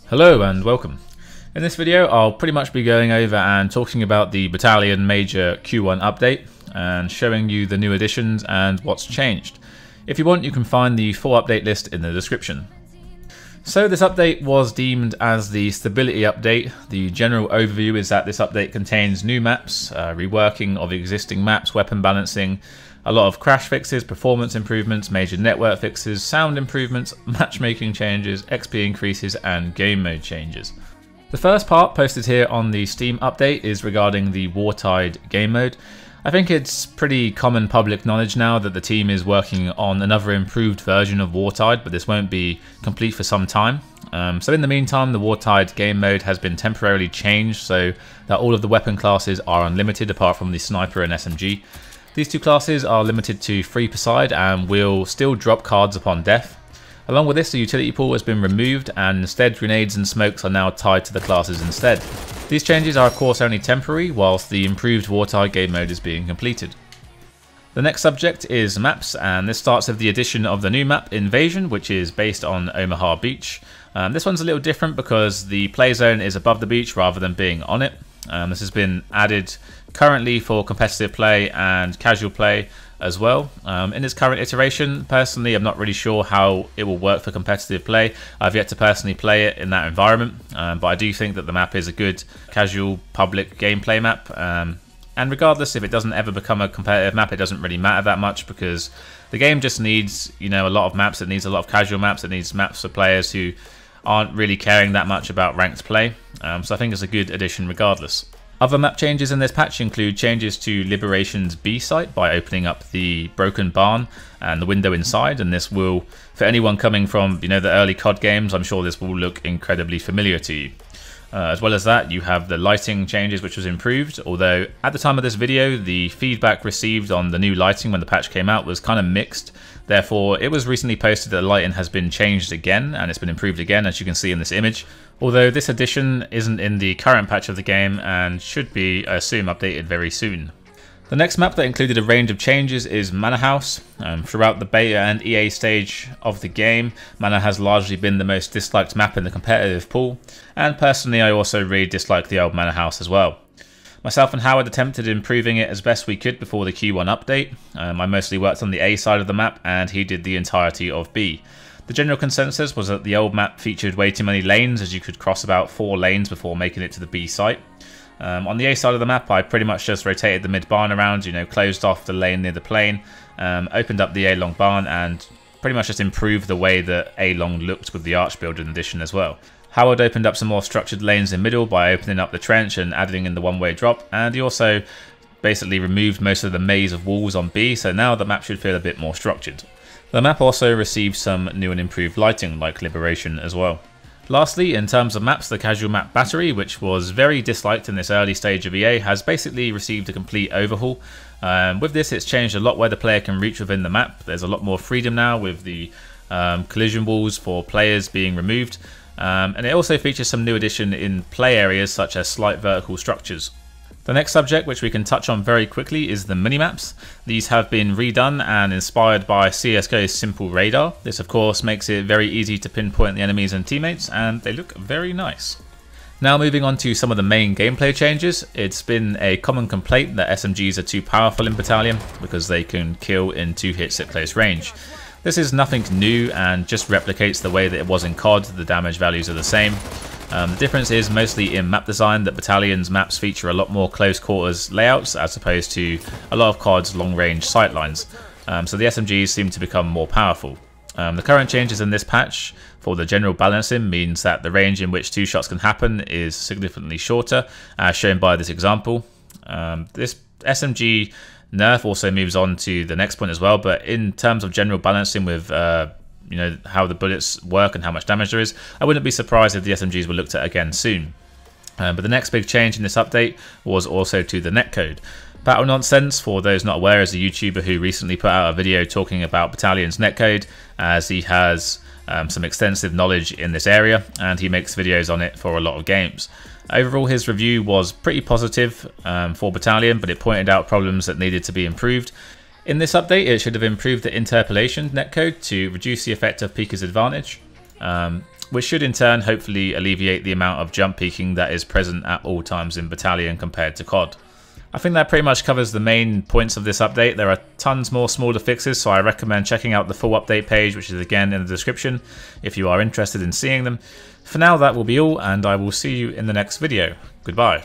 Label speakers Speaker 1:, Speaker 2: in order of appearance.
Speaker 1: Hello and welcome. In this video I'll pretty much be going over and talking about the Battalion major Q1 update and showing you the new additions and what's changed. If you want, you can find the full update list in the description. So this update was deemed as the stability update. The general overview is that this update contains new maps, reworking of existing maps, weapon balancing, a lot of crash fixes, performance improvements, major network fixes, sound improvements, matchmaking changes, XP increases and game mode changes. The first part posted here on the Steam update is regarding the Wartide game mode. I think it's pretty common public knowledge now that the team is working on another improved version of Wartide, but this won't be complete for some time. So in the meantime, the Wartide game mode has been temporarily changed so that all of the weapon classes are unlimited apart from the Sniper and SMG. These two classes are limited to 3 per side and will still drop cards upon death. Along with this, the utility pool has been removed and instead grenades and smokes are now tied to the classes instead. These changes are of course only temporary whilst the improved Wartide game mode is being completed. The next subject is maps, and this starts with the addition of the new map Invasion, which is based on Omaha Beach. This one's a little different because the play zone is above the beach rather than being on it. This has been added currently for competitive play and casual play as well. In its current iteration, personally I'm not really sure how it will work for competitive play. I've yet to personally play it in that environment, but I do think that the map is a good casual public gameplay map. And regardless if it doesn't ever become a competitive map, it doesn't really matter that much because the game just needs, a lot of maps. It needs a lot of casual maps. It needs maps for players who aren't really caring that much about ranked play. So I think it's a good addition regardless. Other map changes in this patch include changes to Liberation's B site by opening up the broken barn and the window inside, and this will, for anyone coming from the early COD games, I'm sure this will look incredibly familiar to you. As well as that, you have the lighting changes, which was improved, although at the time of this video the feedback received on the new lighting when the patch came out was kind of mixed. Therefore, it was recently posted that the lighting has been changed again and it's been improved again, as you can see in this image. Although this addition isn't in the current patch of the game and should be, I assume, updated very soon. The next map that included a range of changes is Manor House. Throughout the beta and EA stage of the game, Manor has largely been the most disliked map in the competitive pool, and personally I also really dislike the old Manor House as well. Myself and Howard attempted improving it as best we could before the Q1 update. I mostly worked on the A side of the map and he did the entirety of B. The general consensus was that the old map featured way too many lanes, as you could cross about 4 lanes before making it to the B site. On the A side of the map I pretty much just rotated the mid barn around, closed off the lane near the plane, opened up the A-long barn and pretty much just improved the way that A-long looked with the arch build in addition as well. Howard opened up some more structured lanes in middle by opening up the trench and adding in the one-way drop, and he also basically removed most of the maze of walls on B, so now the map should feel a bit more structured. The map also received some new and improved lighting like Liberation as well. Lastly, in terms of maps, the casual map Battery, which was very disliked in this early stage of EA, has basically received a complete overhaul. With this, it's changed a lot where the player can reach within the map. There's a lot more freedom now with the collision walls for players being removed. And it also features some new addition in play areas such as slight vertical structures. The next subject, which we can touch on very quickly, is the minimaps. These have been redone and inspired by CSGO's Simple Radar. This of course makes it very easy to pinpoint the enemies and teammates, and they look very nice. Now moving on to some of the main gameplay changes. It's been a common complaint that SMGs are too powerful in Battalion because they can kill in 2 hits at close range. This is nothing new and just replicates the way that it was in COD. The damage values are the same. The difference is mostly in map design, that Battalion's maps feature a lot more close quarters layouts as opposed to a lot of COD's long range sightlines. So the SMGs seem to become more powerful. The current changes in this patch for the general balancing means that the range in which 2 shots can happen is significantly shorter, as shown by this example. This SMG nerf also moves on to the next point as well, but in terms of general balancing with how the bullets work and how much damage there is, I wouldn't be surprised if the SMGs were looked at again soon. But the next big change in this update was also to the netcode. Battle Nonsense, for those not aware, is a YouTuber who recently put out a video talking about Battalion's netcode, as he has some extensive knowledge in this area and he makes videos on it for a lot of games. Overall, his review was pretty positive for Battalion, but it pointed out problems that needed to be improved. In this update, it should have improved the interpolation netcode to reduce the effect of Pika's advantage. which should in turn hopefully alleviate the amount of jump peaking that is present at all times in Battalion compared to COD. I think that pretty much covers the main points of this update. There are tons more smaller fixes, so I recommend checking out the full update page, which is again in the description, if you are interested in seeing them. For now, that will be all, and I will see you in the next video. Goodbye.